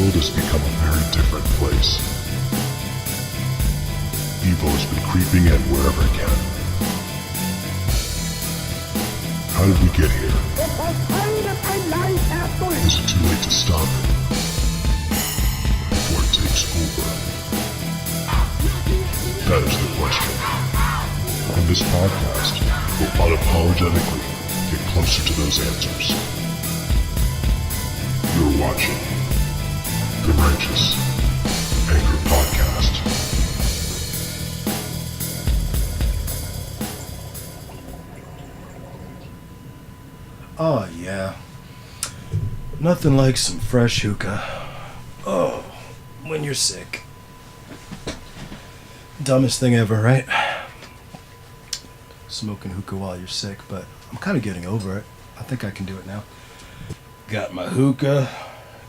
world has become a very different place. Evil has been creeping in wherever it can. How did we get here? Is it too late to stop it? Before it takes over? That is the question. In this podcast, we'll unapologetically get closer to those answers. You're watching the Righteous Anger Podcast. Oh, yeah. Nothing like some fresh hookah. Oh, when you're sick. Dumbest thing ever, right? Smoking hookah while you're sick, but I'm kind of getting over it. I think I can do it now. Got my hookah.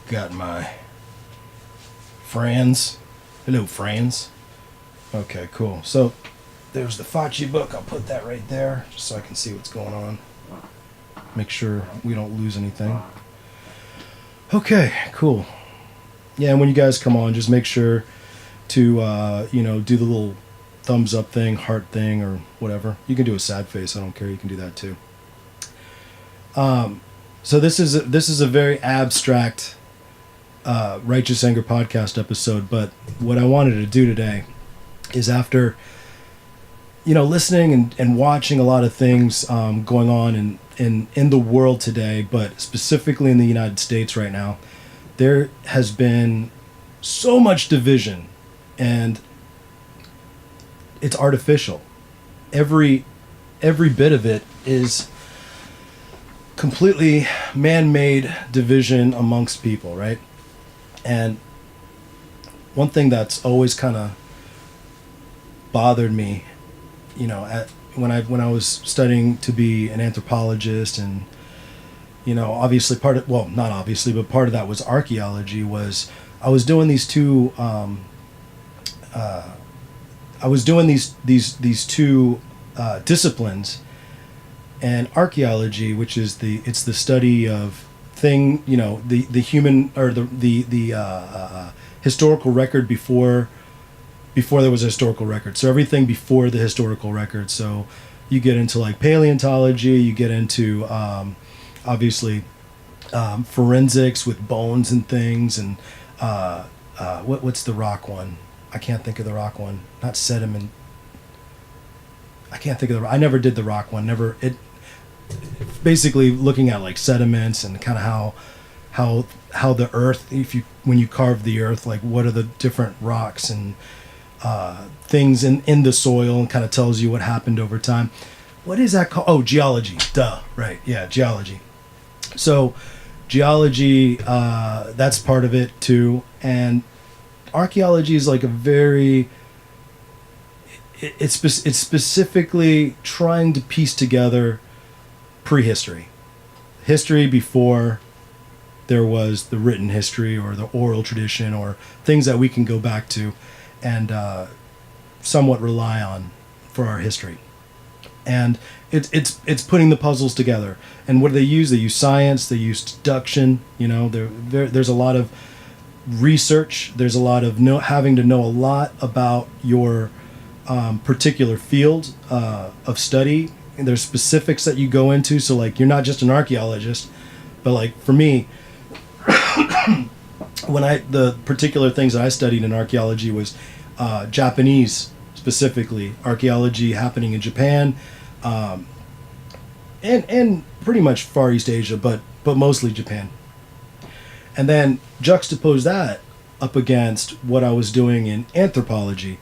Got my Franz. Hello, Franz. Okay, cool. So, there's the Facci book. I'll put that right there just so I can see what's going on. Make sure we don't lose anything. Okay, cool. Yeah, and when you guys come on, just make sure to, do the little thumbs up thing, heart thing, or whatever. You can do a sad face. I don't care. You can do that too. So this is a very abstract Righteous Anger Podcast episode, but what I wanted to do today is after, listening and watching a lot of things going on in the world today, but specifically in the United States right now, there has been so much division, and it's artificial. Every bit of it is completely man-made division amongst people, right? And one thing that's always kind of bothered me, when I was studying to be an anthropologist, and obviously part of that was archaeology. Was I was doing these two these two disciplines, and archaeology, which is the study of the human, or the historical record before there was a historical record. So everything before the historical record. So you get into like paleontology, you get into obviously forensics with bones and things, and what's the rock one? I can't think of the rock one. Not sediment. I can't think of the. I never did the rock one. Never. It basically looking at like sediments and kind of how the earth, when you carve the earth, like what are the different rocks and things in the soil, and kind of tells you what happened over time. What is that called? Oh, geology. Duh. Right. Yeah, geology. So geology, that's part of it too. And archaeology is like a very, it's specifically trying to piece together prehistory. History before there was the written history or the oral tradition, or things that we can go back to and somewhat rely on for our history. And it's putting the puzzles together. And what do they use? They use science. They use deduction. There's a lot of research. There's a lot of having to know a lot about your particular field of study. And there's specifics that you go into. So like, you're not just an archaeologist, but like for me, the particular things that I studied in archaeology was Japanese, specifically archaeology happening in Japan, and pretty much Far East Asia, but mostly Japan. And then juxtapose that up against what I was doing in anthropology.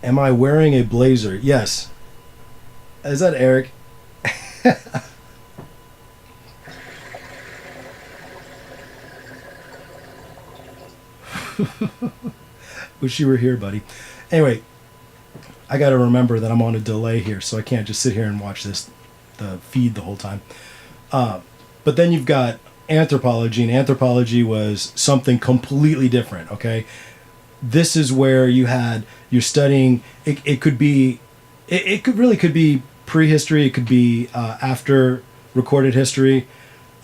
Am I wearing a blazer? Yes. Is that Eric? Wish you were here, buddy. Anyway, I got to remember that I'm on a delay here, so I can't just sit here and watch the feed the whole time. But then you've got anthropology, and anthropology was something completely different, okay? This is where you're studying, it could be prehistory, it could be after recorded history,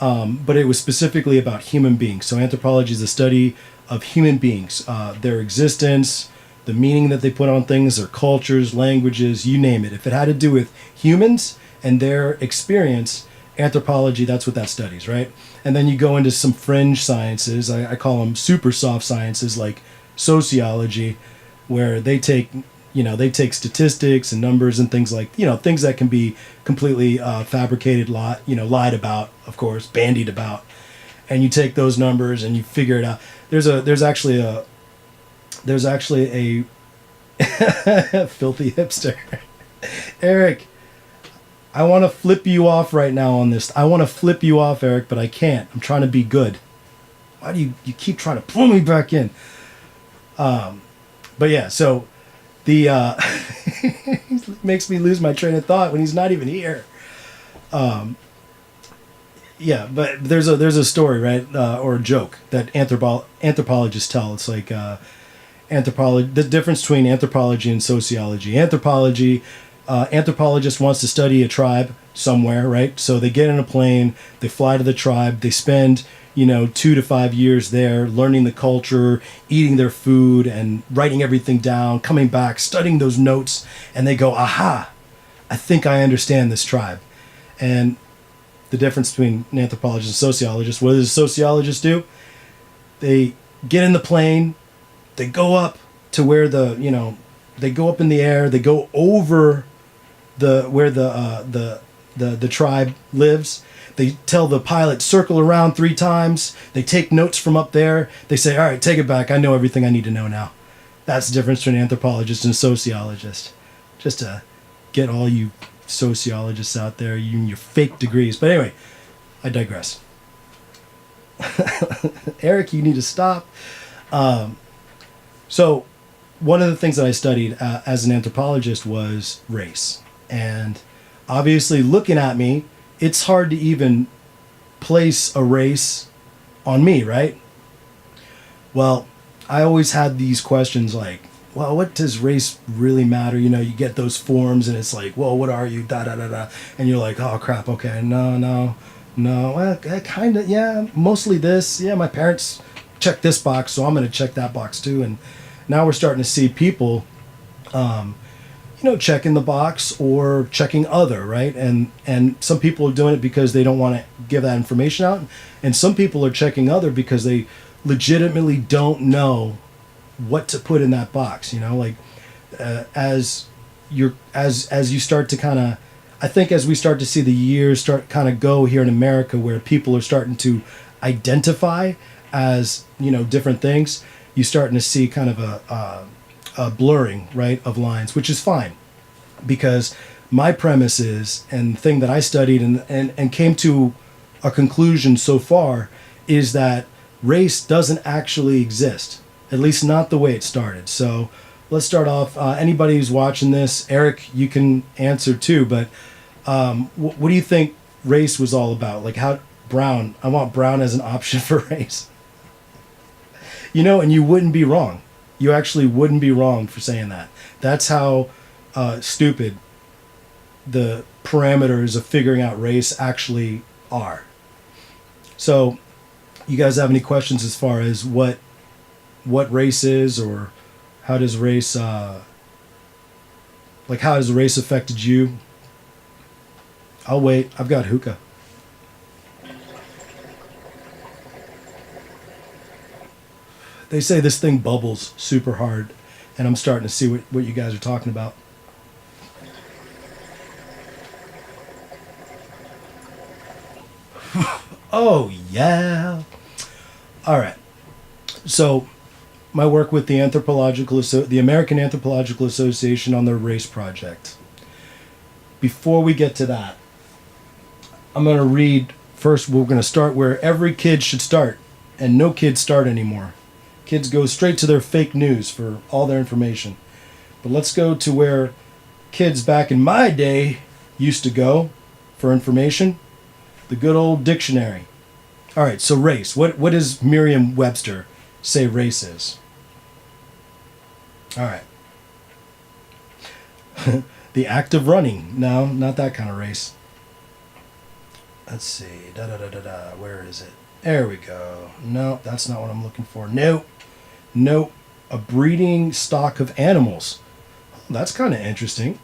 but it was specifically about human beings. So anthropology is the study of human beings, their existence, the meaning that they put on things, their cultures, languages, you name it. If it had to do with humans and their experience, anthropology, that's what that studies, right? And then you go into some fringe sciences. I call them super soft sciences like sociology, where they take statistics and numbers and things like, things that can be completely fabricated, lied about, of course, bandied about. And you take those numbers and you figure it out. There's actually a filthy hipster. Eric, I want to flip you off right now on this. I want to flip you off, Eric, but I can't. I'm trying to be good. Why do you keep trying to pull me back in? But yeah, so the makes me lose my train of thought when he's not even here. Yeah, but there's a story, right, or a joke that anthropologists tell. It's like anthropology. The difference between anthropology and sociology. Anthropologist wants to study a tribe somewhere, right? So they get in a plane, they fly to the tribe, they spend 2 to 5 years there, learning the culture, eating their food, and writing everything down, coming back, studying those notes, and they go, aha, I think I understand this tribe. And the difference between an anthropologist and sociologist, what does a sociologist do? They get in the plane, they go up to where they go up in the air, they go over where the tribe lives. They tell the pilot, circle around 3 times. They take notes from up there. They say, all right, take it back. I know everything I need to know now. That's the difference between an anthropologist and a sociologist. Just to get all you sociologists out there, you and your fake degrees. But anyway, I digress. Eric, you need to stop. So one of the things that I studied as an anthropologist was race. And obviously looking at me, it's hard to even place a race on me, right? Well, I always had these questions like, well, what does race really matter? You get those forms and it's like, well, what are you? Da da da da. And you're like, oh crap, okay, no. Well, kind of, yeah, mostly this. Yeah, my parents checked this box, so I'm going to check that box too. And now we're starting to see people checking the box or checking other, right? And some people are doing it because they don't want to give that information out, and some people are checking other because they legitimately don't know what to put in that box. As you start to kind of, I think as we start to see the years start kind of go here in America, where people are starting to identify as different things, you're starting to see kind of a blurring, right, of lines, which is fine, because my premise is, and the thing that I studied and came to a conclusion so far, is that race doesn't actually exist, at least not the way it started. So let's start off. Anybody who's watching this, Eric, you can answer too, but what do you think race was all about? Like brown, I want brown as an option for race. And you wouldn't be wrong. You actually wouldn't be wrong for saying that. That's how stupid the parameters of figuring out race actually are. So, you guys have any questions as far as what race is, or how does race how has race affected you? I'll wait. I've got hookah. They say this thing bubbles super hard, and I'm starting to see what you guys are talking about. Oh, yeah. All right. So, my work with the American Anthropological Association on their race project. Before we get to that, I'm going to read first. We're going to start where every kid should start, and no kids start anymore. Kids go straight to their fake news for all their information. But let's go to where kids back in my day used to go for information. The good old dictionary. All right, so race. What does Merriam-Webster say race is? All right. The act of running. No, not that kind of race. Let's see. Da da da da da. Where is it? There we go. No, that's not what I'm looking for. Nope. Nope. A breeding stock of animals. That's kind of interesting.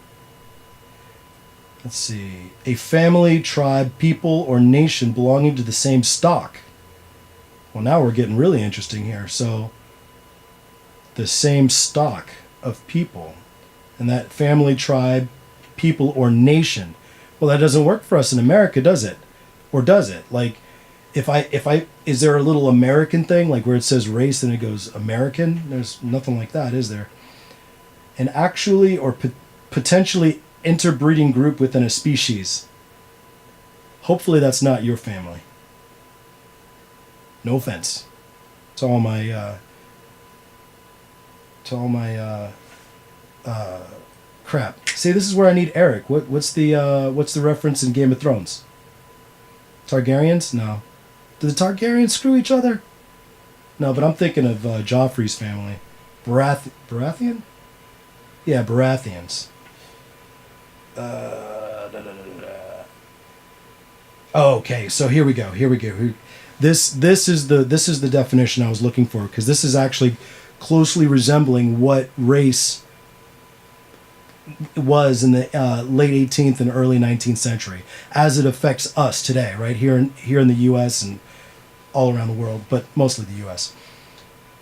Let's see. A family, tribe, people, or nation belonging to the same stock. Well, now we're getting really interesting here. So, the same stock of people. And that family, tribe, people, or nation. Well, that doesn't work for us in America, does it? Or does it? Like, if I, is there a little American thing, like where it says race and it goes American? There's nothing like that, is there? An actually or potentially interbreeding group within a species. Hopefully that's not your family. No offense to all my crap. See, this is where I need Eric. What's the reference in Game of Thrones? Targaryens? No. Do the Targaryens screw each other? No, but I'm thinking of Joffrey's family. Baratheon? Yeah, Baratheons. Oh, okay, so here we go. This is the definition I was looking for, because this is actually closely resembling what race was in the late 18th and early 19th century, as it affects us today, right here in the U.S. and all around the world, but mostly the U.S.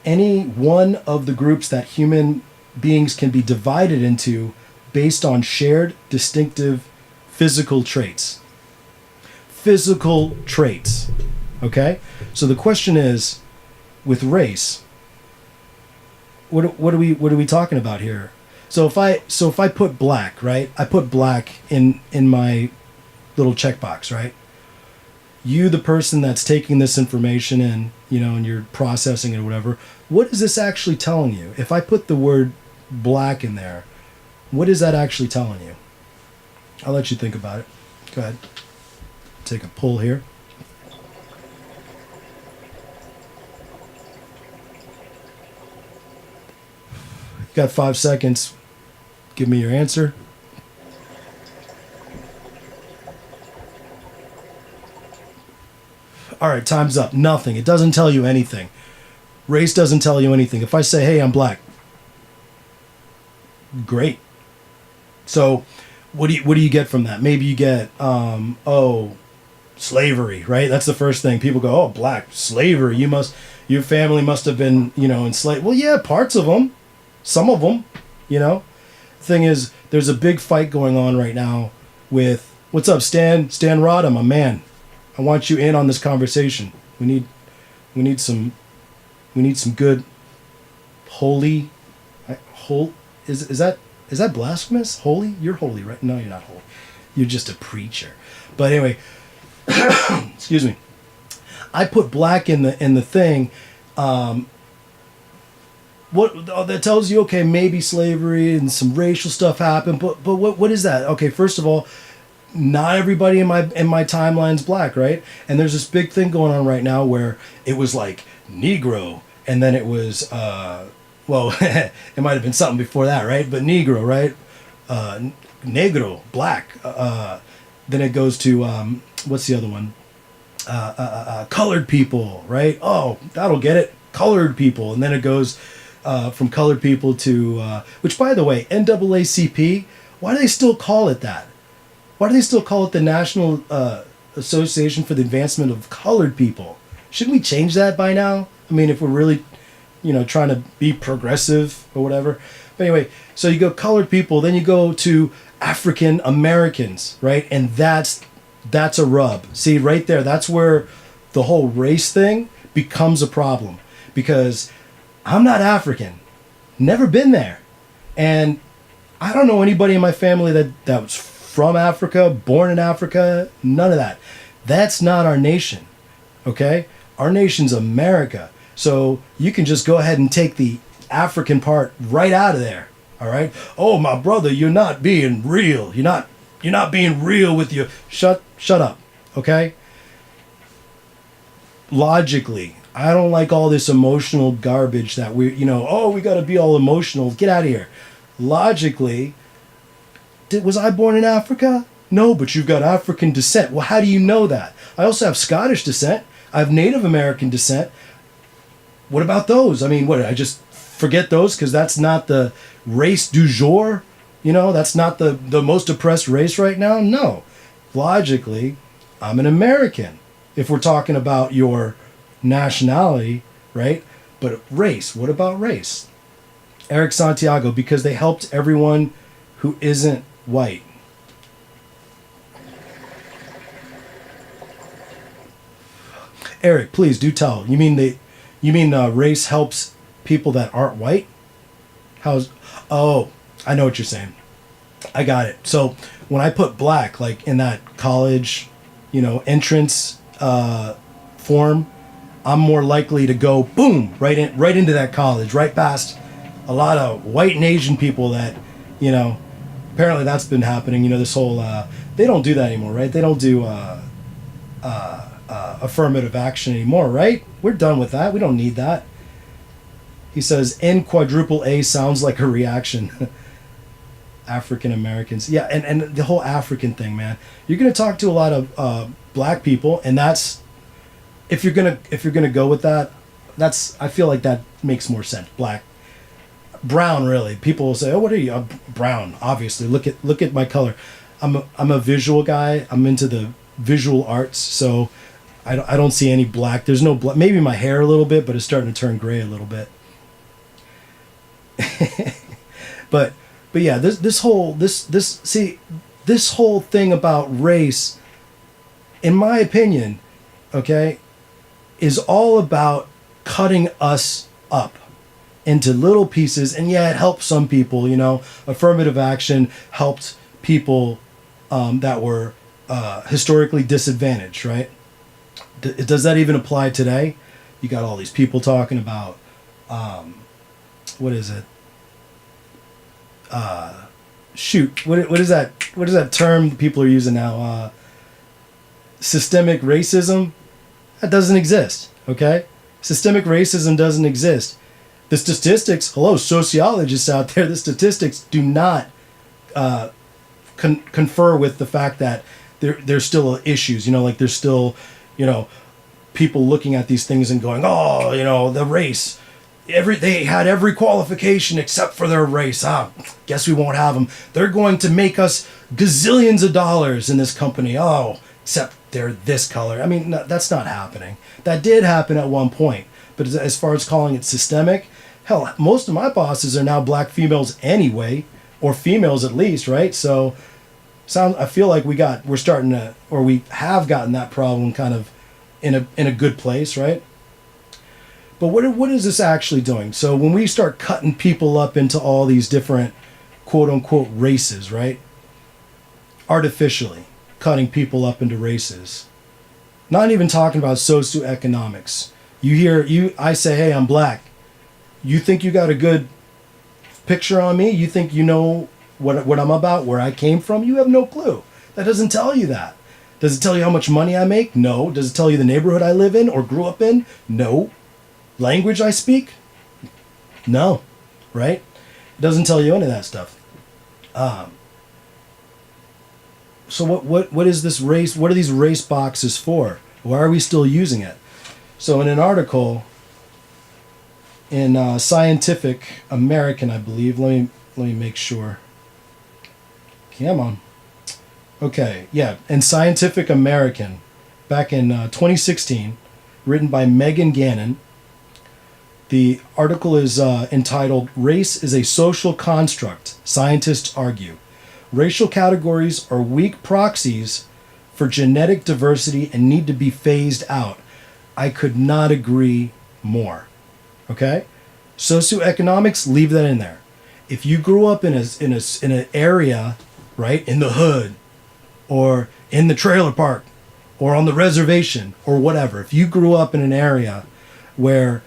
Any one of the groups that human beings can be divided into based on shared, distinctive physical traits. Physical traits. Okay? So the question is, with race, what are we talking about here? So if I put black, right? I put black in my little checkbox, right? You, the person that's taking this information in, and you're processing it or whatever, what is this actually telling you? If I put the word black in there, what is that actually telling you? I'll let you think about it. Go ahead. Take a pull here. Got 5 seconds. Give me your answer. All right, time's up. Nothing. It doesn't tell you anything. Race doesn't tell you anything. If I say, hey, I'm black, great. So what do you get from that? Maybe you get, slavery, right? That's the first thing. People go, oh, black, slavery. Your family must have been, enslaved. Well, yeah, parts of them. Some of them, Thing is, there's a big fight going on right now with, what's up, Stan Rodham, my man. I want you in on this conversation. We need some good holy is that blasphemous? Holy? You're holy, right? No, you're not holy. You're just a preacher. But anyway, excuse me. I put black in the thing. What that tells you? Okay, maybe slavery and some racial stuff happened, but what is that? Okay, first of all, not everybody in my timeline's black, right? And there's this big thing going on right now where it was like Negro, and then it was it might have been something before that, right? But Negro, right? Negro, black. Then it goes to what's the other one? Colored people, right? Oh, that'll get it. Colored people, and then it goes from colored people to which, by the way, NAACP. Why do they still call it that? Why do they still call it the National Association for the Advancement of Colored People? Shouldn't we change that by now? I mean, if we're really, trying to be progressive or whatever. But anyway, so you go colored people, then you go to African Americans, right? And that's a rub. See, right there, that's where the whole race thing becomes a problem. Because I'm not African. Never been there. And I don't know anybody in my family that was from Africa, born in Africa, none of that. That's not our nation, okay? Our nation's America. So you can just go ahead and take the African part right out of there, all right? Oh, my brother, you're not being real. You're not being real with you. Shut up, okay? Logically, I don't like all this emotional garbage that we got to be all emotional. Get out of here. Logically, was I born in Africa? No, but you've got African descent. Well, how do you know that? I also have Scottish descent. I have Native American descent. What about those? I mean, what, I just forget those because that's not the race du jour? You know, that's not the most oppressed race right now? No. Logically, I'm an American. If we're talking about your nationality, right? But race, what about race? Eric Santiago, because they helped everyone who isn't white. Eric, please do tell. You mean race helps people that aren't white? Oh, I know what you're saying. I got it. So when I put black, like in that college, entrance form, I'm more likely to go boom right into that college, right past a lot of white and Asian people that, apparently that's been happening. This whole they don't do that anymore, right? They don't do affirmative action anymore, right? We're done with that. We don't need that. He says N quadruple A sounds like a reaction. African Americans, yeah, and the whole African thing, man. You're gonna talk to a lot of black people, and that's if you're gonna go with that. I feel like that makes more sense. Black, brown, really. People will say, "Oh, what are you?" Brown, obviously. Look at my color. I'm a visual guy. I'm into the visual arts, so I don't see any black. There's no black. Maybe my hair a little bit, but it's starting to turn gray a little bit. but yeah, this whole thing about race, in my opinion, okay, is all about cutting us up into little pieces. And yeah, it helps some people. Affirmative action helped people that were historically disadvantaged, right? Does that even apply today? You got all these people talking about what is it? What is that term people are using now? Systemic racism? That doesn't exist, okay? Systemic racism doesn't exist. The statistics, hello, sociologists out there, the statistics do not confer with the fact that there's still issues, like there's still, people looking at these things and going, oh, the race. They had every qualification except for their race. Guess we won't have them. They're going to make us gazillions of dollars in this company. Oh, except they're this color. I mean, no, that's not happening. That did happen at one point. But as far as calling it systemic, hell, most of my bosses are now black females anyway, or females at least, right? So I feel like we have gotten that problem kind of in a good place, right? But what is this actually doing? So when we start cutting people up into all these different quote-unquote races, right? Artificially cutting people up into races. Not even talking about socioeconomics. I say, hey, I'm black. You think you got a good picture on me? You think you know what I'm about, where I came from? You have no clue. That doesn't tell you that. Does it tell you how much money I make? No. Does it tell you the neighborhood I live in or grew up in? No. Language I speak? No, right? It doesn't tell you any of that stuff. So what is this race? What are these race boxes for? Why are we still using it? So in an article in Scientific American, I believe. Let me make sure. Come on. Okay, yeah, in Scientific American, back in 2016, written by Megan Gannon. The article is entitled, Race is a Social Construct, Scientists Argue. Racial categories are weak proxies for genetic diversity and need to be phased out. I could not agree more. Okay? Socioeconomics, leave that in there. If you grew up in an area, right, in the hood, or in the trailer park, or on the reservation, or whatever, if you grew up in an area where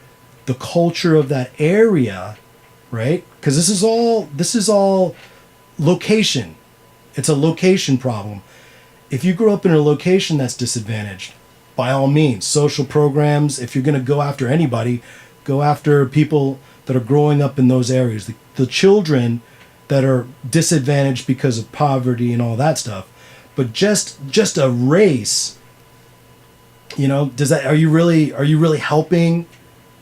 the culture of that area, right? Because this is all location. It's a location problem. If you grew up in a location that's disadvantaged, by all means, social programs, if you're going to go after anybody, go after people that are growing up in those areas. The children that are disadvantaged because of poverty and all that stuff. but just a race, you know, are you really helping,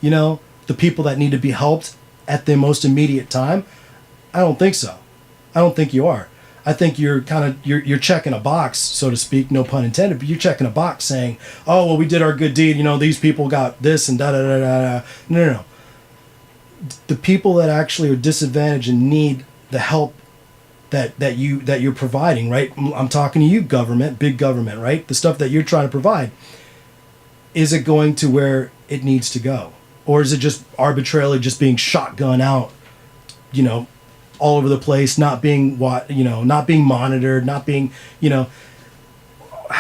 you know, the people that need to be helped at the most immediate time? I don't think so. I don't think you are. I think you're you're checking a box, so to speak, no pun intended, but you're checking a box saying, oh, well, we did our good deed, you know, these people got this and da da da da da. No. The people that actually are disadvantaged and need the help that you're providing, right? I'm talking to you, government, big government, right? The stuff that you're trying to provide, is it going to where it needs to go? Or is it just arbitrarily just being shotgun out, you know, all over the place, not being not being monitored, not being, you know,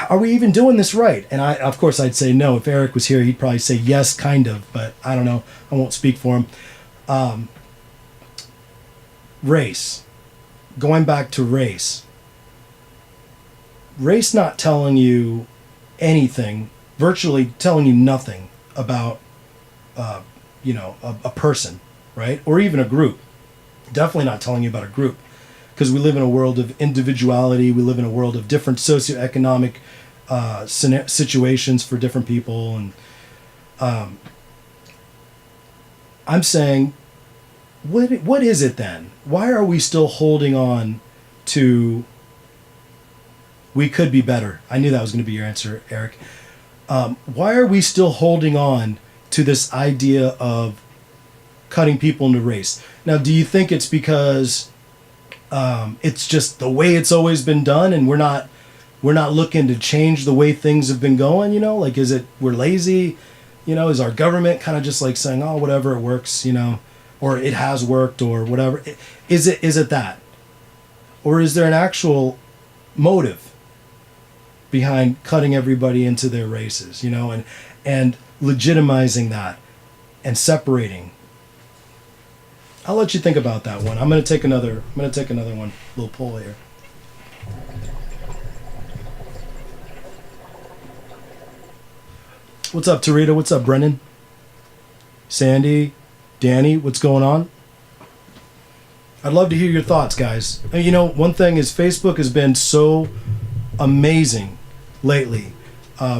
are we even doing this right? And of course I'd say no. If Eric was here, he'd probably say yes, kind of, but I don't know. I won't speak for him. Race. Going back to race. Race not telling you anything, virtually telling you nothing about, a person, right? Or even a group. Definitely not telling you about a group, because we live in a world of individuality. We live in a world of different socioeconomic situations for different people. And I'm saying, what is it then? Why are we still holding on to we could be better? I knew that was going to be your answer, Eric. Why are we still holding on to this idea of cutting people into race? Now, do you think it's because it's just the way it's always been done, and we're not looking to change the way things have been going? You know, like, is it we're lazy? You know, is our government kind of just like saying, oh, whatever, it works, you know, or it has worked, or whatever? Is it that, or is there an actual motive behind cutting everybody into their races? You know, and legitimizing that and separating. I'll let you think about that one. I'm gonna take another one. Little poll here. What's up, Tarita? What's up, Brendan? Sandy, Danny, what's going on? I'd love to hear your thoughts, guys. And you know, one thing is Facebook has been so amazing lately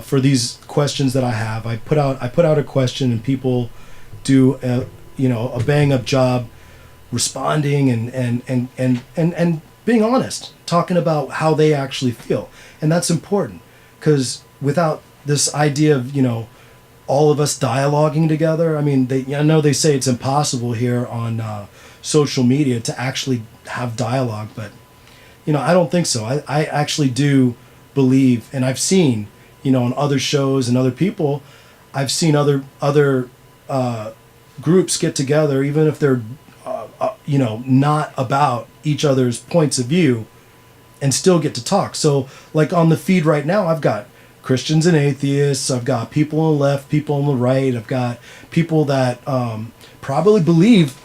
for these questions that I have. I put out a question, and people do a bang up job responding and being honest, talking about how they actually feel. And that's important, because without this idea of, you know, all of us dialoguing together, I mean, I know they say it's impossible here on social media to actually have dialogue, but, you know, I don't think so. I actually do believe, and I've seen, you know, on other shows and other people, I've seen other groups get together, even if they're not about each other's points of view, and still get to talk. So like on the feed right now, I've got Christians and atheists, I've got people on the left, people on the right, I've got people that probably believe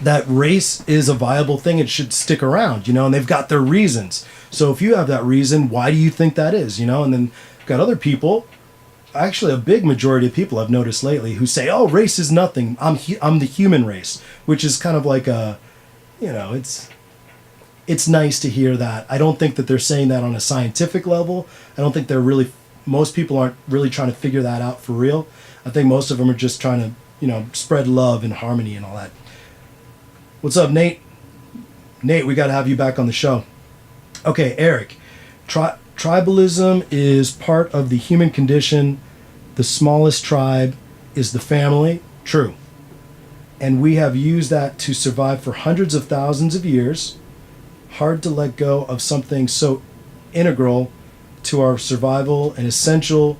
that race is a viable thing, it should stick around, you know, and they've got their reasons. So if you have that reason, why do you think that is, you know? And then I've got other people, actually a big majority of people I've noticed lately, who say, oh, race is nothing, I'm the human race, which is kind of like a, you know, it's nice to hear that. I don't think that they're saying that on a scientific level. I don't think most people aren't really trying to figure that out for real. I think most of them are just trying to, you know, spread love and harmony and all that. What's up, Nate? Nate, we got to have you back on the show. Okay, Eric, tribalism is part of the human condition. The smallest tribe is the family. True. And we have used that to survive for hundreds of thousands of years. Hard to let go of something so integral to our survival and essential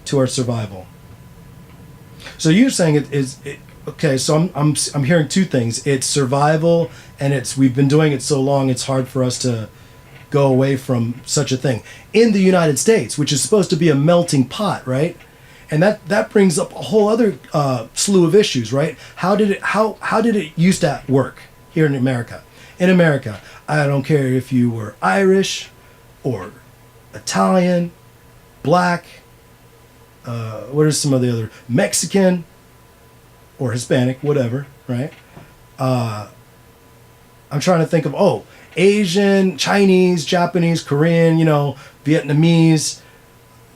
to our survival. So you're saying okay, so I'm hearing two things. It's survival, and we've been doing it so long, it's hard for us to go away from such a thing. In the United States, which is supposed to be a melting pot, right? And that brings up a whole other slew of issues, right? How did it used to work here in America? In America, I don't care if you were Irish or Italian, black, what are some of the other, Mexican or Hispanic, whatever, right? I'm trying to think of, Asian, Chinese, Japanese, Korean, Vietnamese.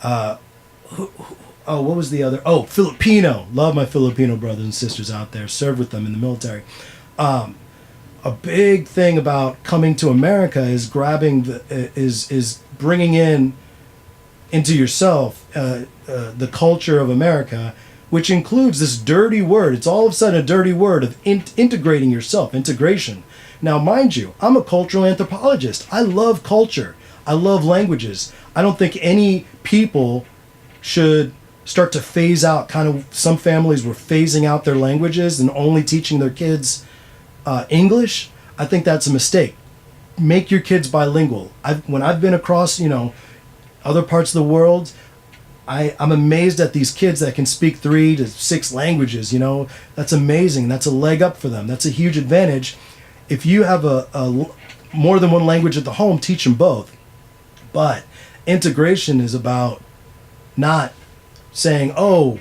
What was the other? Oh, Filipino. Love my Filipino brothers and sisters out there. Served with them in the military. A big thing about coming to America is bringing into yourself the culture of America, which includes this dirty word. It's all of a sudden a dirty word of integrating yourself, integration. Now, mind you, I'm a cultural anthropologist. I love culture. I love languages. I don't think any people should start to phase out, kind of some families were phasing out their languages and only teaching their kids English. I think that's a mistake. Make your kids bilingual. When I've been across, other parts of the world, I'm amazed at these kids that can speak 3 to 6 languages. That's amazing. That's a leg up for them. That's a huge advantage. If you have a more than one language at the home, teach them both. But integration is about not saying, oh,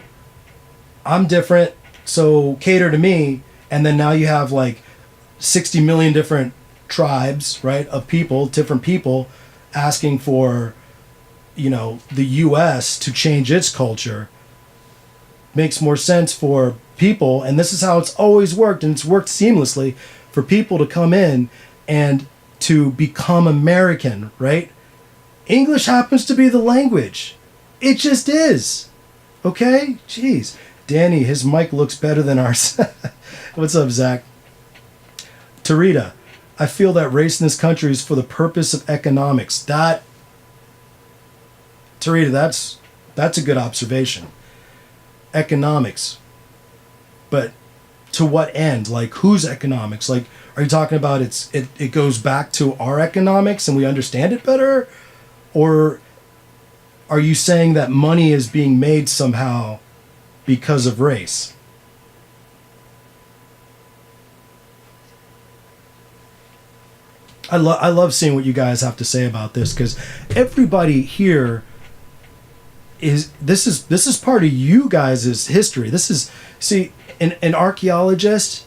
I'm different, so cater to me. And then now you have like 60 million different tribes, right, of people, different people asking for, the U.S. to change its culture. Makes more sense for people, and this is how it's always worked, and it's worked seamlessly, for people to come in and to become American, right? English happens to be the language. It just is. Okay? Jeez. Danny, his mic looks better than ours. What's up, Zach? Tarita, I feel that race in this country is for the purpose of economics. Tarita, that's a good observation. Economics. But to what end? Like, whose economics? Like, are you talking about it goes back to our economics and we understand it better? Or are you saying that money is being made somehow because of race? I love seeing what you guys have to say about this, because everybody here this is part of you guys' history. This is, see, an archaeologist,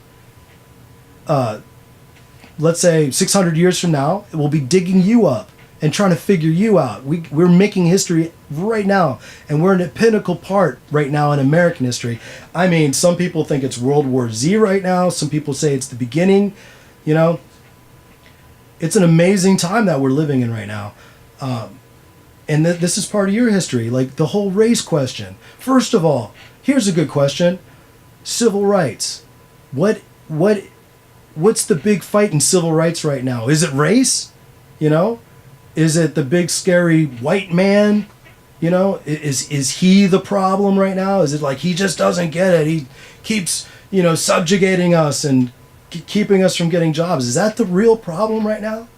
let's say 600 years from now, will be digging you up and trying to figure you out. We're making history right now, and we're in a pinnacle part right now in American history. I mean, some people think it's World War Z right now. Some people say it's the beginning. It's an amazing time that we're living in right now. And this is part of your history, like the whole race question. First of all, here's a good question. Civil rights. What's the big fight in civil rights right now? Is it race? Is it the big scary white man? Is he the problem right now? Is it like he just doesn't get it? He keeps, subjugating us and keeping us from getting jobs. Is that the real problem right now?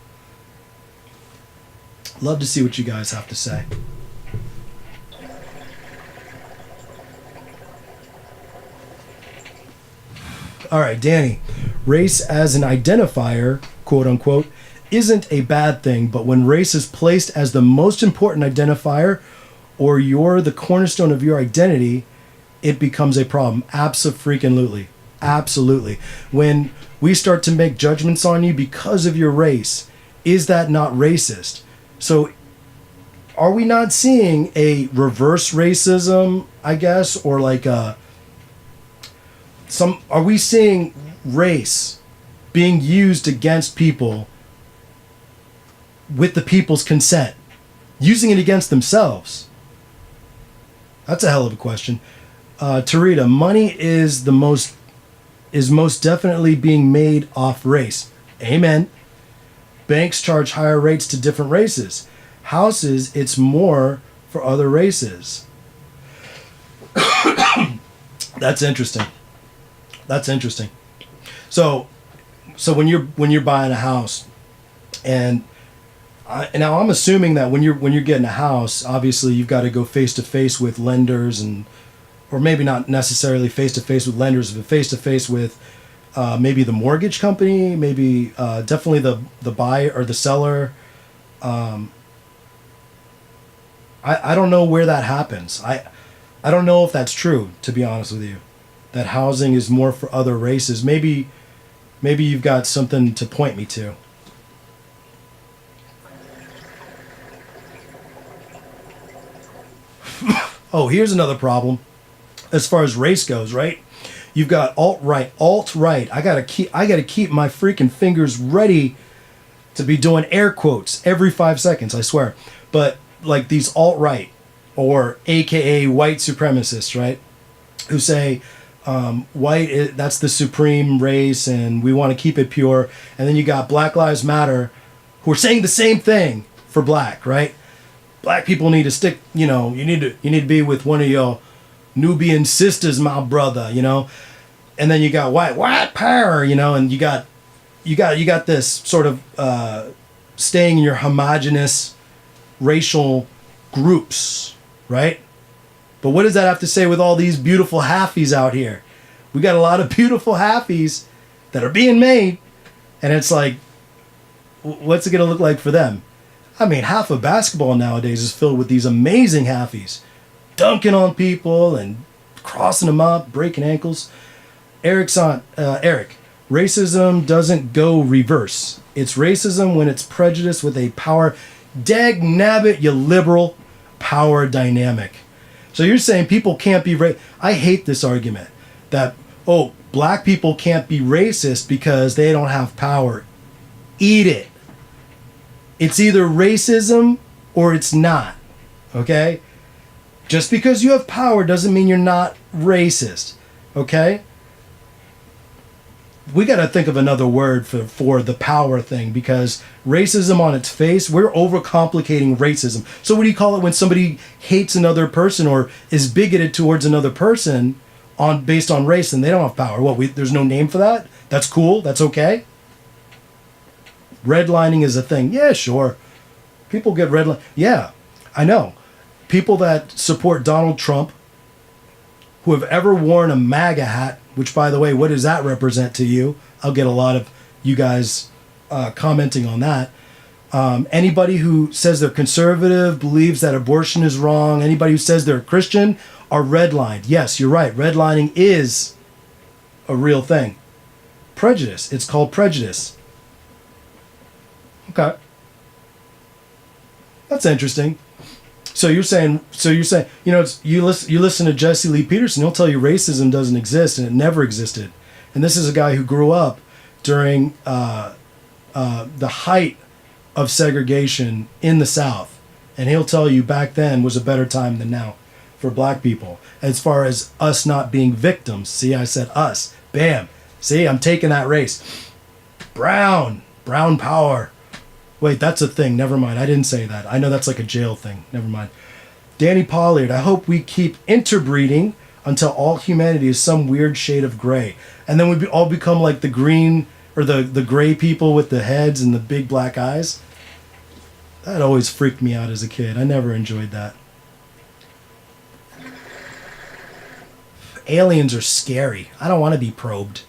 Love to see what you guys have to say. All right, Danny. Race as an identifier, quote unquote, isn't a bad thing, but when race is placed as the most important identifier, or you're the cornerstone of your identity, it becomes a problem. Absolutely. Absolutely. When we start to make judgments on you because of your race, is that not racist? So are we not seeing a reverse racism, I guess, or like are we seeing race being used against people with the people's consent, using it against themselves? That's a hell of a question. Tarita, money is most definitely being made off race. Amen. Banks charge higher rates to different races. Houses, it's more for other races. That's interesting. So when you're buying a house, and now I'm assuming that when you're getting a house, obviously you've got to go face to face with lenders, or maybe not necessarily face to face with lenders, but face to face with maybe the mortgage company, maybe definitely the buyer or the seller. I don't know where that happens. I don't know if that's true, to be honest with you, that housing is more for other races. Maybe you've got something to point me to. Oh, here's another problem as far as race goes, right? You've got alt-right. I gotta keep my freaking fingers ready to be doing air quotes every 5 seconds, I swear. But like these alt-right, or AKA white supremacists, right? Who say that's the supreme race and we want to keep it pure. And then you got Black Lives Matter, who are saying the same thing for black, right? Black people need to stick, you need to be with one of your Nubian sisters, my brother, And then you got white power, and you got this sort of staying in your homogenous racial groups, right? But what does that have to say with all these beautiful halfies out here? We got a lot of beautiful halfies that are being made, and it's like, what's it going to look like for them? I mean, half of basketball nowadays is filled with these amazing halfies, dunking on people and crossing them up, breaking ankles. Eric, racism doesn't go reverse. It's racism when it's prejudice with a power, dag nabbit, you liberal, power dynamic. So you're saying people can't be I hate this argument that, black people can't be racist because they don't have power. Eat it. It's either racism or it's not. Okay? Just because you have power doesn't mean you're not racist. Okay? We got to think of another word for the power thing, because racism on its face, we're overcomplicating racism. So what do you call it when somebody hates another person or is bigoted towards another person based on race and they don't have power? There's no name for that? That's cool? That's okay? Redlining is a thing. Yeah, sure. People get redlined. Yeah, I know. People that support Donald Trump, who have ever worn a MAGA hat, which, by the way, what does that represent to you? I'll get a lot of you guys commenting on that. Anybody who says they're conservative, believes that abortion is wrong, anybody who says they're a Christian are redlined. Yes, you're right. Redlining is a real thing. Prejudice. It's called prejudice. Okay. That's interesting. So you're saying, you listen to Jesse Lee Peterson, he'll tell you racism doesn't exist and it never existed. And this is a guy who grew up during the height of segregation in the South. And he'll tell you back then was a better time than now for black people. As far as us not being victims. See, I said us. Bam. See, I'm taking that race. Brown power. Wait, that's a thing. Never mind. I didn't say that. I know that's like a jail thing. Never mind. Danny Pollard, I hope we keep interbreeding until all humanity is some weird shade of gray. And then we all become like the green or the gray people with the heads and the big black eyes. That always freaked me out as a kid. I never enjoyed that. Aliens are scary. I don't want to be probed.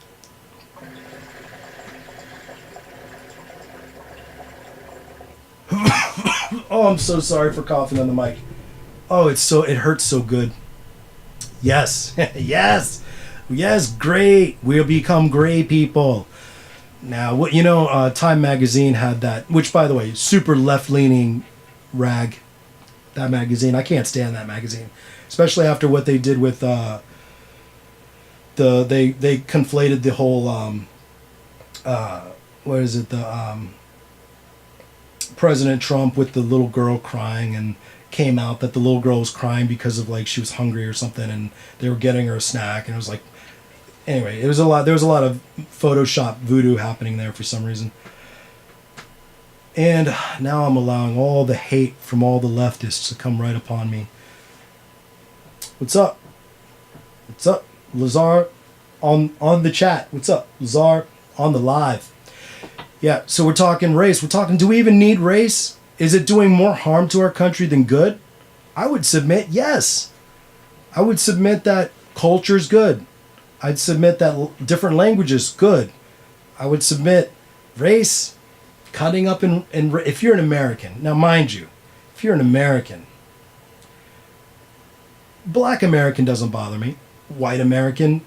Oh, I'm so sorry for coughing on the mic. Oh, it hurts so good. Yes. Yes, great. We'll become gray people. Now, Time Magazine had that, which, by the way, super left-leaning rag. That magazine, I can't stand that magazine, especially after what they did with they conflated the whole President Trump with the little girl crying, and came out that the little girl was crying because of she was hungry or something, and they were getting her a snack, and it was like, anyway, there was a lot of Photoshop voodoo happening there for some reason. And now I'm allowing all the hate from all the leftists to come right upon me. What's up? Lazar on the chat. What's up? Lazar on the live. Yeah, so we're talking race. We're talking, do we even need race? Is it doing more harm to our country than good? I would submit yes. I would submit that culture's good. I'd submit that different languages, good. I would submit race, cutting up in if you're an American. Now, mind you, if you're an American, black American doesn't bother me. White American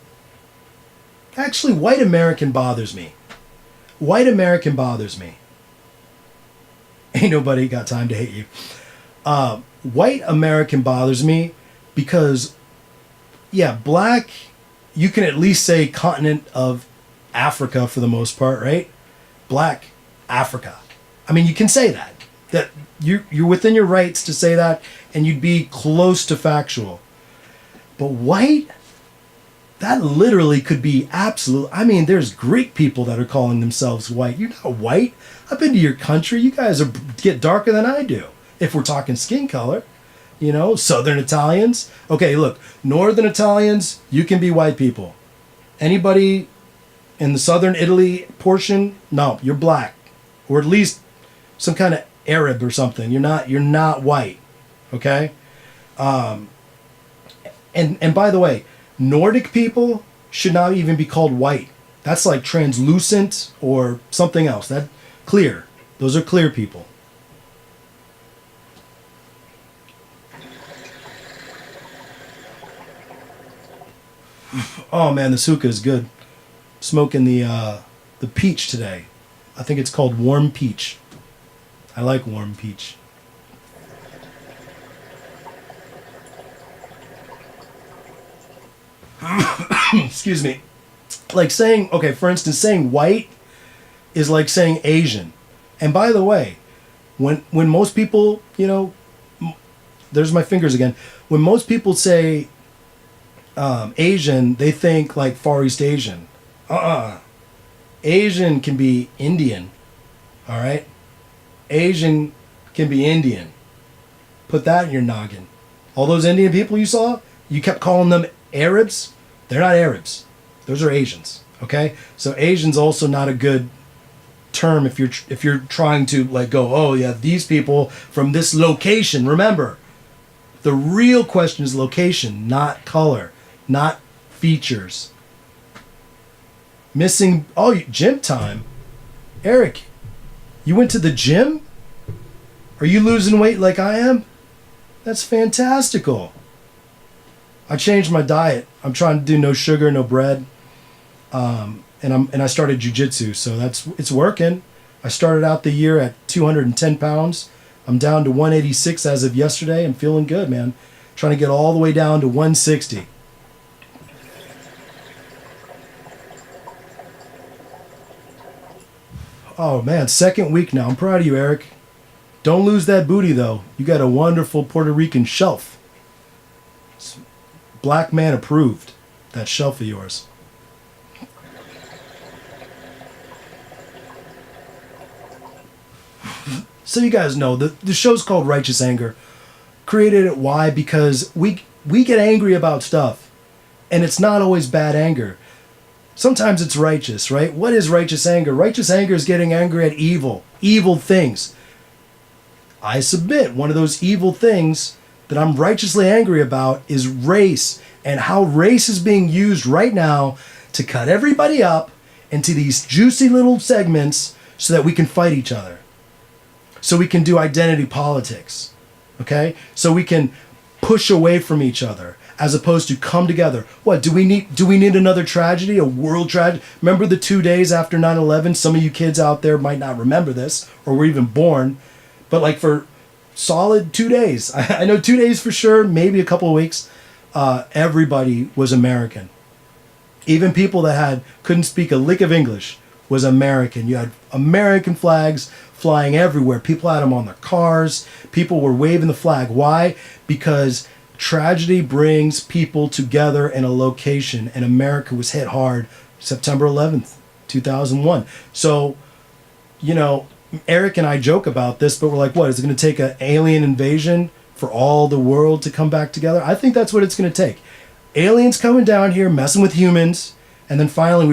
bothers me. White American bothers me. Ain't nobody got time to hate you. White American bothers me because, yeah, black, you can at least say continent of Africa for the most part, right? Black Africa. I mean, you can say that. That you're within your rights to say that, and you'd be close to factual. But white, that literally could be absolute. I mean, there's Greek people that are calling themselves white. You're not white. I've been to your country. You guys get darker than I do. If we're talking skin color, you know, Southern Italians. Okay, look, Northern Italians, you can be white people. Anybody in the Southern Italy portion, no, you're black, or at least some kind of Arab or something. You're not white. Okay. And by the way, Nordic people should not even be called white. That's like translucent or something else. That clear. Those are clear people. Oh man, this hookah is good. Smoking the peach today. I think it's called warm peach. I like warm peach. Excuse me. Like saying, okay, for instance, saying white is like saying Asian. And by the way, when most people, you know, there's my fingers again. When most people say Asian, they think like Far East Asian. Asian can be Indian. All right? Asian can be Indian. Put that in your noggin. All those Indian people you saw, you kept calling them Arabs. They're not Arabs. Those are Asians. Okay? So Asian's also not a good term if you're trying to like go, oh yeah, these people from this location. Remember, the real question is location, not color, not features. Missing gym time. Eric, you went to the gym? Are you losing weight like I am? That's fantastical. I changed my diet. I'm trying to do no sugar, no bread. And I started jiu-jitsu, so it's working. I started out the year at 210 pounds. I'm down to 186 as of yesterday. I'm feeling good, man. Trying to get all the way down to 160. Oh man, second week now. I'm proud of you, Eric. Don't lose that booty though. You got a wonderful Puerto Rican shelf. It's black man approved. That shelf of yours. So you guys know the show's called Righteous Anger. Created it why? Because we get angry about stuff, and it's not always bad anger. Sometimes it's righteous, right? What is righteous anger? Righteous anger is getting angry at evil things. I submit one of those evil things that I'm righteously angry about is race, and how race is being used right now to cut everybody up into these juicy little segments so that we can fight each other. So we can do identity politics, okay? So we can push away from each other as opposed to come together. What, do we need another tragedy, a world tragedy? Remember the 2 days after 9/11? Some of you kids out there might not remember this or were even born, but like for solid 2 days, I know 2 days for sure, maybe a couple of weeks, everybody was American. Even people that couldn't speak a lick of English was American. You had American flags flying everywhere. People had them on their cars. People were waving the flag. Why? Because tragedy brings people together in a location, and America was hit hard September 11th, 2001. So, you know, Eric and I joke about this, but we're like, what, is it going to take an alien invasion for all the world to come back together? I think that's what it's going to take. Aliens coming down here, messing with humans, and then finally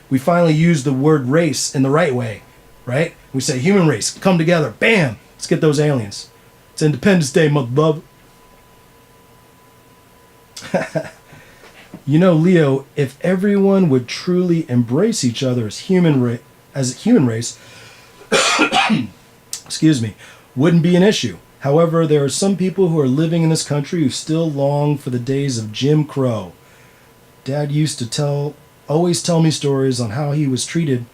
we finally use the word race in the right way, right? We say human race, come together, bam, let's get those aliens. It's Independence Day, mother love. You know, Leo, if everyone would truly embrace each other as human race, excuse me, wouldn't be an issue. However, there are some people who are living in this country who still long for the days of Jim Crow. Dad used to always tell me stories on how he was treated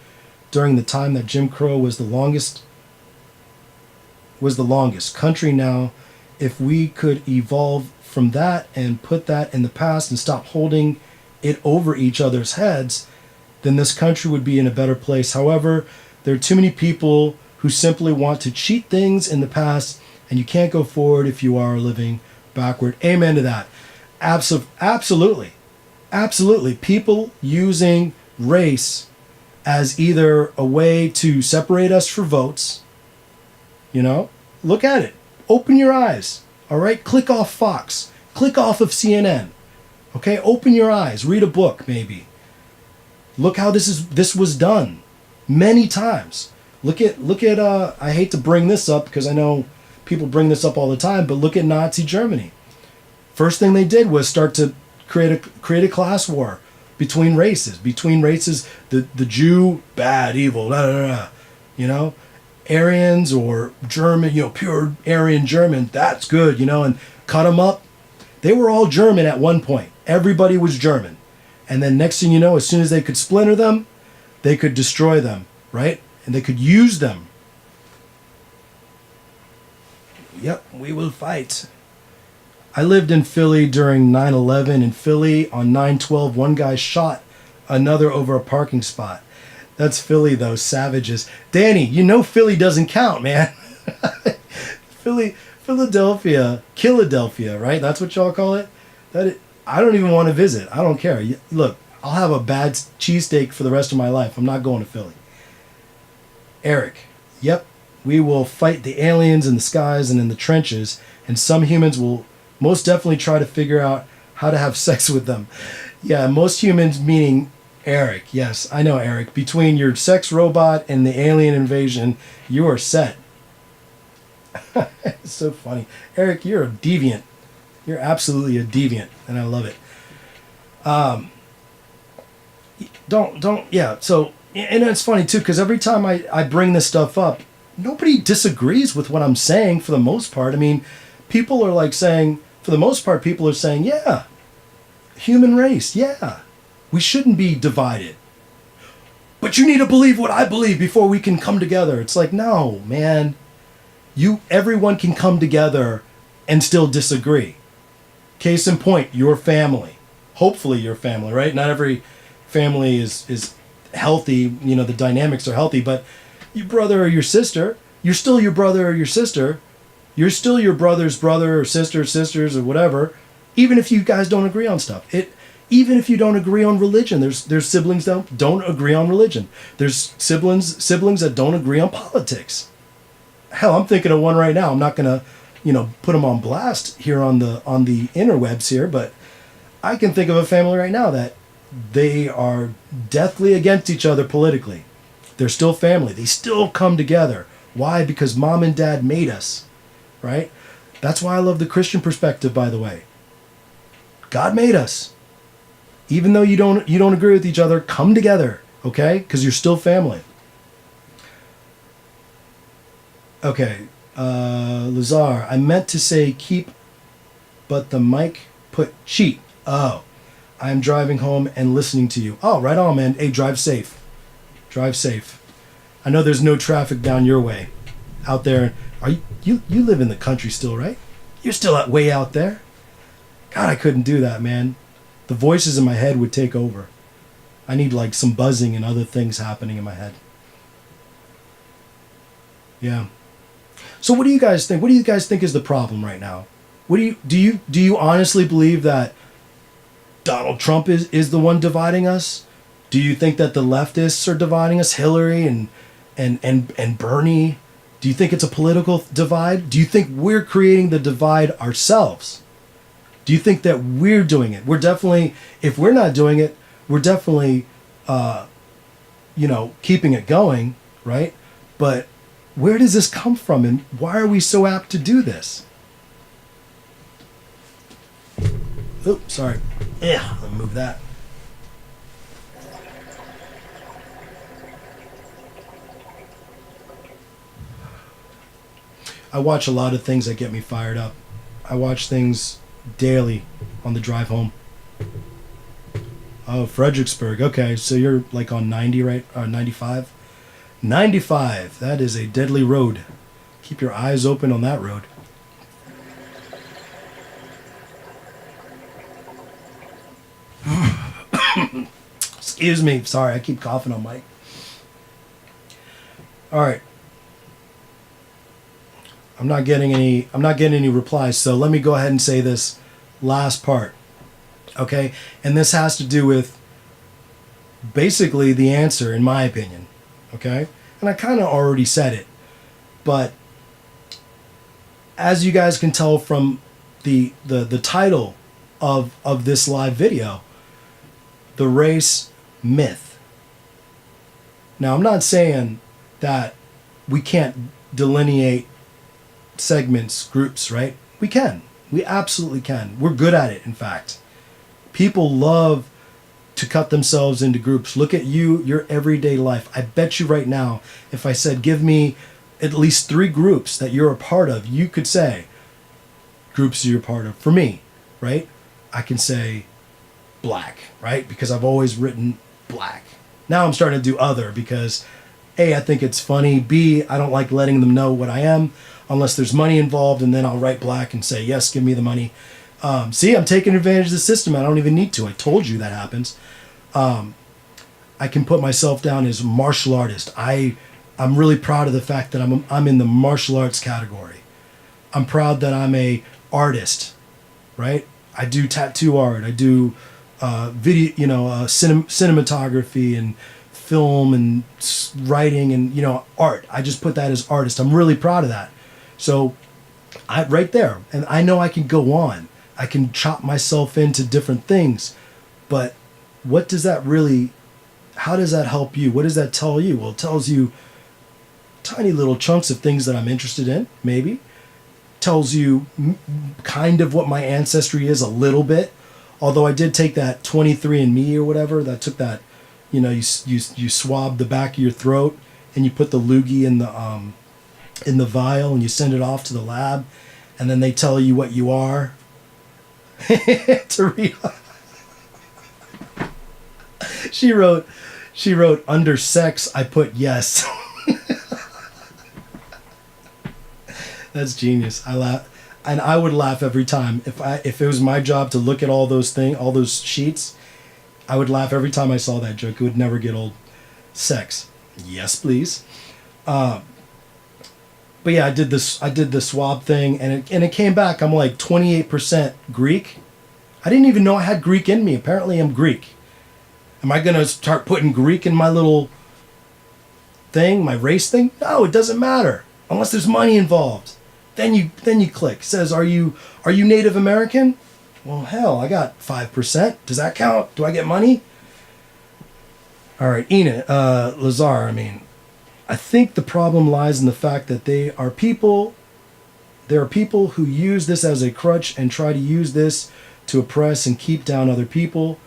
during the time that Jim Crow was the longest country now. If we could evolve from that and put that in the past and stop holding it over each other's heads, then this country would be in a better place. However, there are too many people who simply want to cheat things in the past, and you can't go forward if you are living backward. Amen to that. Absolutely. Absolutely. People using race as either a way to separate us for votes, look at it. Open your eyes. All right? Click off Fox. Click off of CNN. Okay? Open your eyes. Read a book, maybe. Look how this was done many times. Look at I hate to bring this up because I know people bring this up all the time, but look at Nazi Germany. First thing they did was start to create a class war between races. The Jew, bad, evil, Aryans or German, pure Aryan German, that's good, and cut them up. They were all German at one point. Everybody was German. And then next thing you know, as soon as they could splinter them, they could destroy them, right? And they could use them. Yep, we will fight. I lived in Philly during 9/11. In Philly on 9/12, one guy shot another over a parking spot. That's Philly, though, savages. Danny, Philly doesn't count, man. Philadelphia, right? That's what y'all call it? I don't even want to visit. I don't care. Look, I'll have a bad cheesesteak for the rest of my life. I'm not going to Philly. Eric, yep, we will fight the aliens in the skies and in the trenches, and some humans will most definitely try to figure out how to have sex with them. Yeah, most humans, meaning Eric. Yes, I know, Eric. Between your sex robot and the alien invasion, you are set. It's so funny. Eric, you're a deviant. You're absolutely a deviant, and I love it. So, and it's funny, too, because every time I bring this stuff up, nobody disagrees with what I'm saying for the most part. I mean, people are like saying, for the most part, people are saying, yeah, human race, yeah, we shouldn't be divided. But you need to believe what I believe before we can come together. It's like, no, man, everyone can come together and still disagree. Case in point, your family. Hopefully your family, right? Not every family is healthy, the dynamics are healthy, but your brother or your sister, you're still your brother or your sister. You're still your brother's brother or sisters or whatever, even if you guys don't agree on stuff. Even if you don't agree on religion, there's siblings that don't agree on religion. There's siblings that don't agree on politics. Hell, I'm thinking of one right now. I'm not gonna put them on blast here on the interwebs here, but I can think of a family right now that they are deathly against each other politically. They're still family. They still come together. Why? Because mom and dad made us, right? That's why I love the Christian perspective, by the way. God made us. Even though you don't agree with each other, come together, okay? Because you're still family. Okay. Lazar, I meant to say keep, but the mic put cheat. Oh, I'm driving home and listening to you. Oh, right on, man. Hey, drive safe. Drive safe. I know there's no traffic down your way. Out there. You live in the country still, right? You're still way out there. God, I couldn't do that, man. The voices in my head would take over. I need like some buzzing and other things happening in my head. Yeah. So what do you guys think? What do you guys think is the problem right now? What do you honestly believe that Donald Trump is the one dividing us? Do you think that the leftists are dividing us, Hillary and Bernie? Do you think it's a political divide? Do you think we're creating the divide ourselves? Do you think that we're doing it? We're definitely, if we're not doing it, we're definitely, keeping it going, right? But where does this come from, and why are we so apt to do this? Oops, sorry. Yeah, let me move that. I watch a lot of things that get me fired up. I watch things daily on the drive home. Oh, Fredericksburg. Okay, so you're like on 90, right? 95? 95. That is a deadly road. Keep your eyes open on that road. Excuse me. Sorry, I keep coughing on mic. All right. I'm not getting any replies, so let me go ahead and say this last part. Okay? And this has to do with basically the answer, in my opinion. Okay? And I kind of already said it. But as you guys can tell from the title of this live video, the race myth. Now, I'm not saying that we can't delineate segments, groups, right? We can. We absolutely can. We're good at it, in fact. People love to cut themselves into groups. Look at you, your everyday life. I bet you right now, if I said, give me at least 3 groups that you're a part of, you could say, groups you're a part of. For me, right? I can say black, right? Because I've always written black. Now I'm starting to do other because A, I think it's funny. B, I don't like letting them know what I am unless there's money involved, and then I'll write black and say, yes, give me the money. See, I'm taking advantage of the system. I don't even need to. I told you that happens. I can put myself down as martial artist. I'm really proud of the fact that I'm in the martial arts category. I'm proud that I'm a artist, right? I do tattoo art. I do video, cinematography and film and writing and, art. I just put that as artist. I'm really proud of that. So right there. And I know I can go on. I can chop myself into different things. But what does that really, how does that help you? What does that tell you? Well, it tells you tiny little chunks of things that I'm interested in, maybe. Tells you kind of what my ancestry is a little bit. Although I did take that 23andMe or whatever, that took that, you swab the back of your throat and you put the loogie in the vial and you send it off to the lab and then they tell you what you are. Tarita. She wrote under sex I put yes. That's genius. I laugh, and I would laugh every time if it was my job to look at all those sheets. I would laugh every time I saw that joke. It would never get old. Sex, yes, please. But yeah, I did the swab thing, and it came back. I'm like 28% Greek. I didn't even know I had Greek in me. Apparently, I'm Greek. Am I gonna start putting Greek in my little thing, my race thing? No, it doesn't matter unless there's money involved. Then you click. It says, are you Native American? Well, hell, I got 5%. Does that count? Do I get money? All right, Enid, Lazar, I think the problem lies in the fact that there are people who use this as a crutch and try to use this to oppress and keep down other people.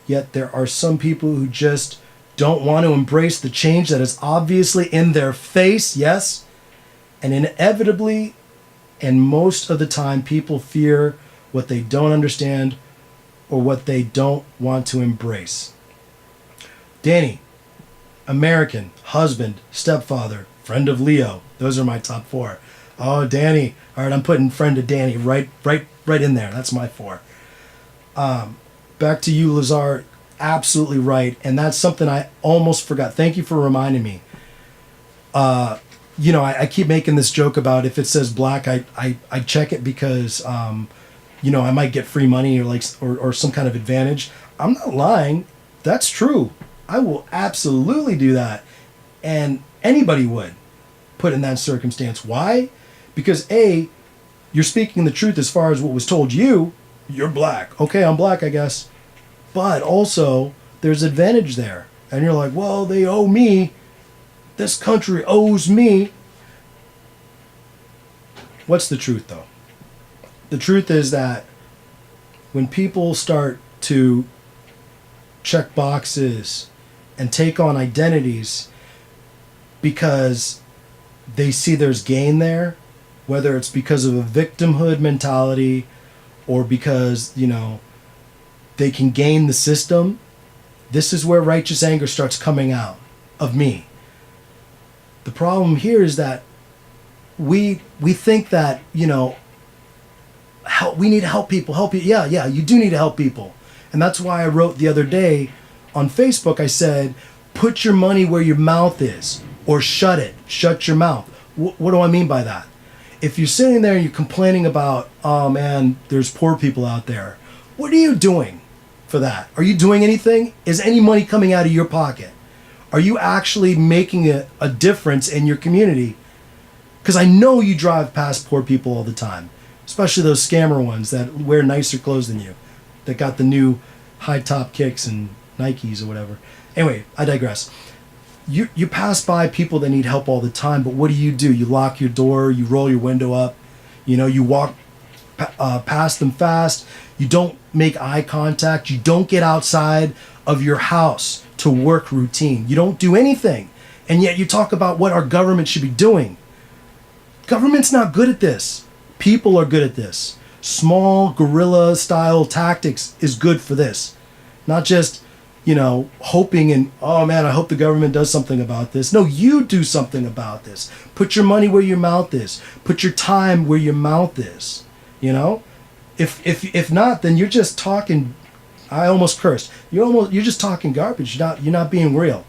Yet there are some people who just don't want to embrace the change that is obviously in their face, yes? And inevitably, and most of the time, people fear what they don't understand or what they don't want to embrace. Danny, American, husband, stepfather, friend of Leo. Those are my top 4. Oh, Danny. All right, I'm putting friend of Danny right in there. That's my 4. Back to you, Lazar. Absolutely right. And that's something I almost forgot. Thank you for reminding me. I keep making this joke about if it says black, I check it because, I might get free money or some kind of advantage. I'm not lying. That's true. I will absolutely do that. And anybody would put in that circumstance. Why? Because A, you're speaking the truth as far as what was told you. You're black. Okay, I'm black, I guess. But also, there's advantage there. And you're like, well, they owe me. This country owes me. What's the truth, though? The truth is that when people start to check boxes and take on identities because they see there's gain there, whether it's because of a victimhood mentality or because, they can gain the system, this is where righteous anger starts coming out of me. The problem here is that we think that, we need to help people. Yeah, you do need to help people. And that's why I wrote the other day on Facebook, I said, put your money where your mouth is, or shut it. Shut your mouth. What do I mean by that? If you're sitting there and you're complaining about, oh man, there's poor people out there, what are you doing for that? Are you doing anything? Is any money coming out of your pocket? Are you actually making a difference in your community? Because I know you drive past poor people all the time, especially those scammer ones that wear nicer clothes than you, that got the new high top kicks and Nikes or whatever. Anyway, I digress. You pass by people that need help all the time, but what do? You lock your door, you roll your window up, you walk past them fast, you don't make eye contact, you don't get outside of your house to work routine, you don't do anything, and yet you talk about what our government should be doing. Government's not good at this. People are good at this. Small guerrilla style tactics is good for this. Not just, hoping and, oh man, I hope the government does something about this. No, you do something about this. Put your money where your mouth is. Put your time where your mouth is. If not, then you're just talking. I almost cursed. You're just talking garbage. You're not being real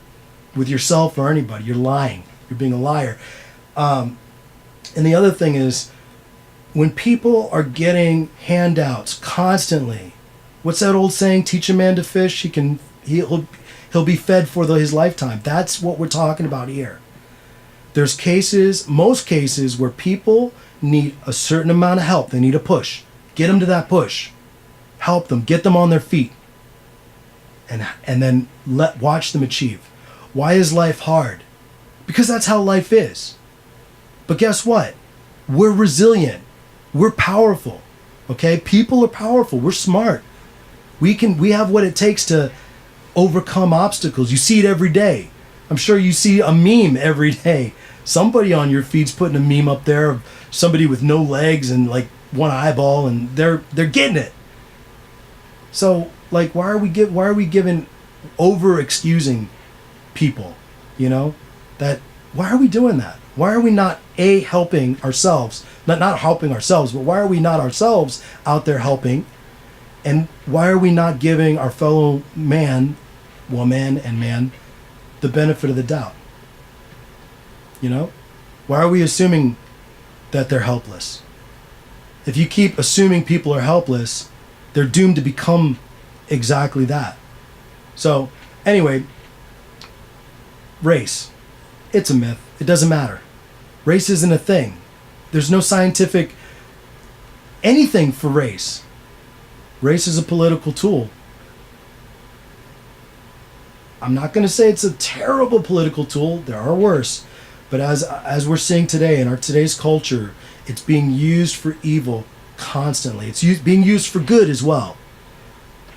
with yourself or anybody. You're lying. You're being a liar. And the other thing is, when people are getting handouts constantly, what's that old saying? Teach a man to fish, he'll be fed for his lifetime. That's what we're talking about here. There's most cases where people need a certain amount of help. They need a push. Get them to that push. Help them. Get them on their feet. And then watch them achieve. Why is life hard? Because that's how life is. But guess what? We're resilient. We're powerful. Okay? People are powerful. We're smart. We have what it takes to overcome obstacles. You see it every day. I'm sure you see a meme every day. Somebody on your feed's putting a meme up there of somebody with no legs and like one eyeball, and they're getting it. So like, why are we giving over excusing people? Why are we doing that? Why are we not helping ourselves? Not helping ourselves, but why are we not ourselves out there helping? And why are we not giving our fellow woman and man the benefit of the doubt? Why are we assuming that they're helpless? If you keep assuming people are helpless, they're doomed to become exactly that. So anyway, race, it's a myth. It doesn't matter. Race isn't a thing. There's no scientific anything for race. Race is a political tool. I'm not going to say it's a terrible political tool. There are worse. But as we're seeing today in today's culture, it's being used for evil constantly. It's being used for good as well.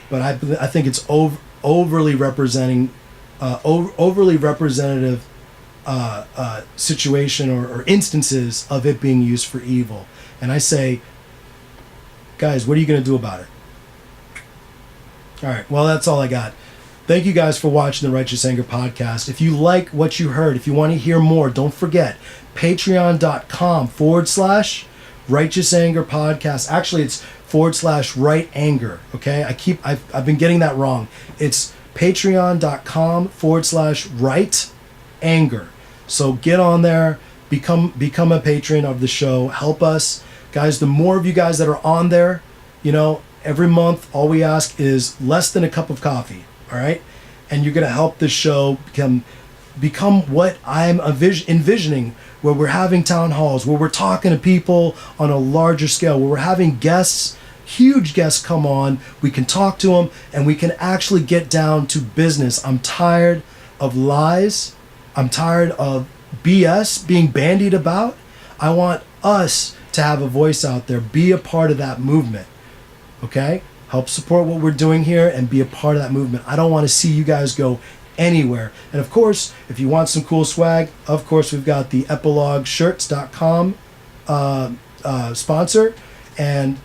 But I think it's overly representative situation or instances of it being used for evil. And I say, guys, what are you going to do about it? All right, well, that's all I got. Thank you guys for watching the Righteous Anger Podcast. If you like what you heard, if you want to hear more, don't forget, patreon.com/Righteous Anger Podcast. Actually, it's /right anger, okay? I've been getting that wrong. It's patreon.com/right anger. So get on there, become a patron of the show, help us. Guys, the more of you guys that are on there, every month, all we ask is less than a cup of coffee, all right? And you're going to help this show become what I'm envisioning, where we're having town halls, where we're talking to people on a larger scale, where we're having guests, huge guests come on, we can talk to them, and we can actually get down to business. I'm tired of lies. I'm tired of BS being bandied about. I want us to have a voice out there, be a part of that movement. Okay? Help support what we're doing here and be a part of that movement. I don't want to see you guys go anywhere. And of course, if you want some cool swag, of course, we've got the EpilogueShirts.com sponsor, and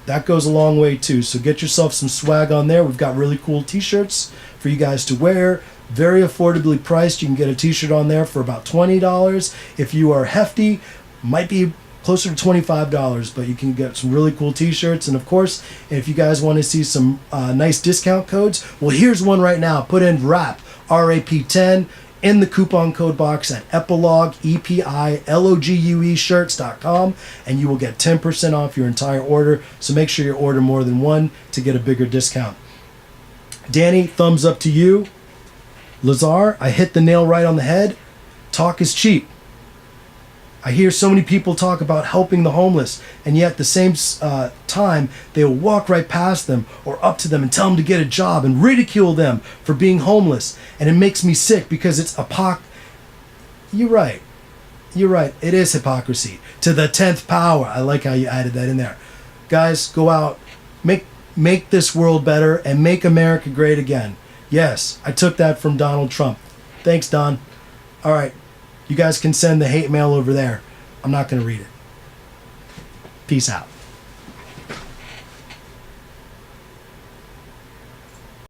that goes a long way too. So get yourself some swag on there. We've got really cool t-shirts for you guys to wear. Very affordably priced. You can get a t-shirt on there for about $20. If you are hefty, might be closer to $25, but you can get some really cool t-shirts. And of course, if you guys want to see some nice discount codes, well, here's one right now. Put in RAP, RAP10, in the coupon code box at epilogue, EPILOGUE shirts.com, and you will get 10% off your entire order. So make sure you order more than one to get a bigger discount. Danny, thumbs up to you. Lazar, I hit the nail right on the head. Talk is cheap. I hear so many people talk about helping the homeless, and yet at the same time, they will walk right past them or up to them and tell them to get a job and ridicule them for being homeless. And it makes me sick because it's You're right. You're right. It is hypocrisy. To the 10th power. I like how you added that in there. Guys, go out. Make this world better and make America great again. Yes, I took that from Donald Trump. Thanks, Don. All right. You guys can send the hate mail over there. I'm not going to read it. Peace out.